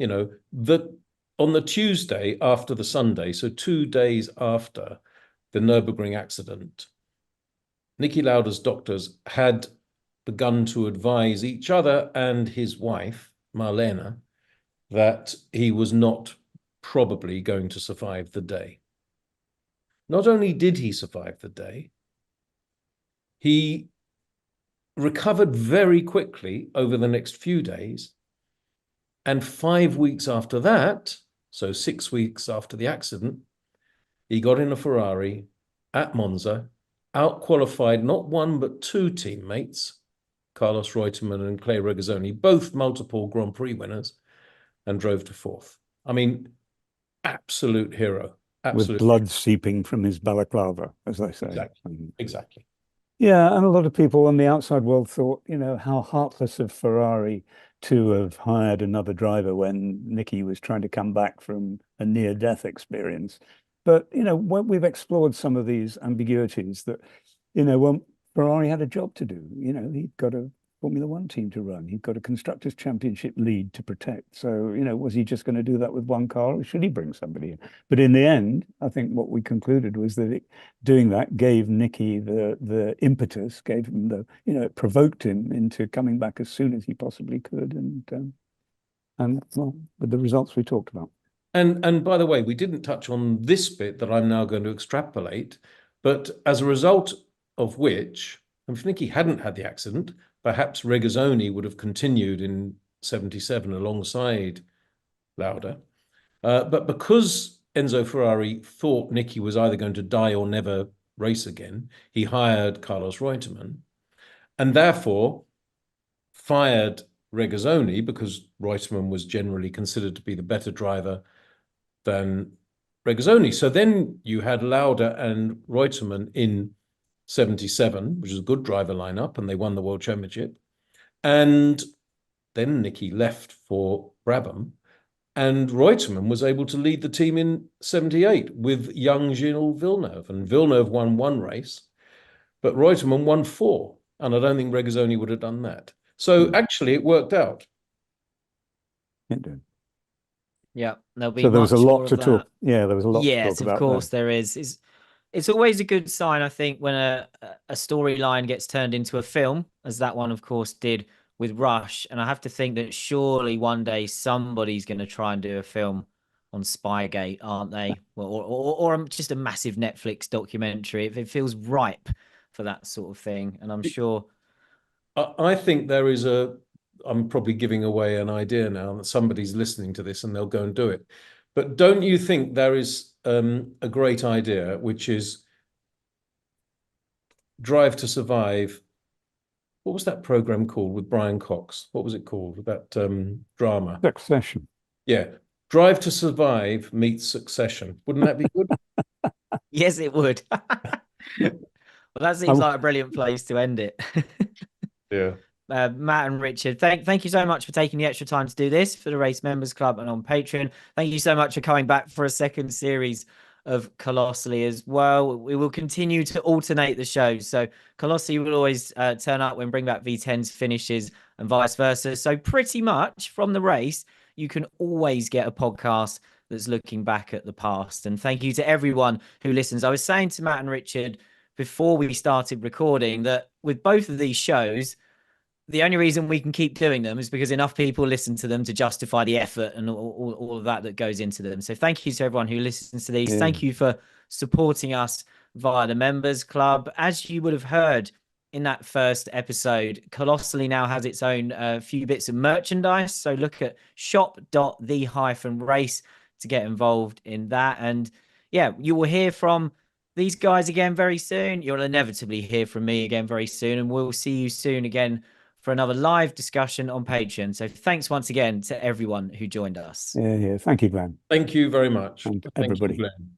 on the Tuesday after the Sunday, so 2 days after the Nürburgring accident, Niki Lauda's doctors had begun to advise each other and his wife, Marlena, that he was not probably going to survive the day. Not only did he survive the day, he recovered very quickly over the next few days. And 5 weeks after that, so 6 weeks after the accident, he got in a Ferrari at Monza, out-qualified not one but two teammates, Carlos Reutemann and Clay Regazzoni, both multiple Grand Prix winners, and drove to fourth. I mean, absolute hero. Absolute with blood seeping from his balaclava, as they say. Exactly. Yeah, and a lot of people on the outside world thought, how heartless of Ferrari to have hired another driver when Niki was trying to come back from a near-death experience. But, when we've explored some of these ambiguities that, well, Ferrari had a job to do. He'd got a Formula One team to run. He'd got a Constructors' Championship lead to protect. So, was he just going to do that with one car, or should he bring somebody in? But in the end, I think what we concluded was that doing that gave Niki the impetus, gave him it provoked him into coming back as soon as he possibly could, and well, with the results we talked about. And by the way, we didn't touch on this bit that I'm now going to extrapolate, but as a result of which, if Niki hadn't had the accident, perhaps Regazzoni would have continued in 77 alongside Lauda. But because Enzo Ferrari thought Niki was either going to die or never race again, he hired Carlos Reutemann and therefore fired Regazzoni because Reutemann was generally considered to be the better driver than Regazzoni. So then you had Lauda and Reutemann in 77, which is a good driver lineup, and they won the World Championship. And then Niki left for Brabham, and Reutemann was able to lead the team in 78 with young Gilles Villeneuve. And Villeneuve won one race, but Reutemann won four. And I don't think Regazzoni would have done that. So actually, it worked out. It did. Yeah, there'll be so there was a lot to that. talk. Yeah, there was a lot to talk about. Yes, of course there is. It's always a good sign, I think, when a storyline gets turned into a film, as that one, of course, did with Rush. And I have to think that surely one day somebody's going to try and do a film on Spygate, aren't they? Or just a massive Netflix documentary. It feels ripe for that sort of thing. And I'm sure. I think there is I'm probably giving away an idea now that somebody's listening to this and they'll go and do it. But don't you think there is a great idea, which is Drive to Survive? What was that program called with Brian Cox? What was it called? That drama? Succession. Yeah. Drive to Survive meets Succession. Wouldn't that be good? Yes, it would. Well, that seems like a brilliant place to end it. Yeah. Matt and Richard, thank you so much for taking the extra time to do this for the Race Members Club and on Patreon. Thank you so much for coming back for a second series of Colossally as well. We will continue to alternate the shows. So Colossally will always turn up when Bring Back V10's finishes and vice versa. So pretty much from the race, you can always get a podcast that's looking back at the past. And thank you to everyone who listens. I was saying to Matt and Richard before we started recording that with both of these shows, the only reason we can keep doing them is because enough people listen to them to justify the effort and all of that goes into them. So thank you to everyone who listens to these. Yeah. Thank you for supporting us via the Members Club. As you would have heard in that first episode, Colossally now has its own few bits of merchandise. So look at shop.the-race to get involved in that. And yeah, you will hear from these guys again very soon. You'll inevitably hear from me again very soon. And we'll see you soon again for another live discussion on Patreon. So thanks once again to everyone who joined us. Yeah. Thank you, Glenn. Thank you very much. And Thank everybody. you, Glenn.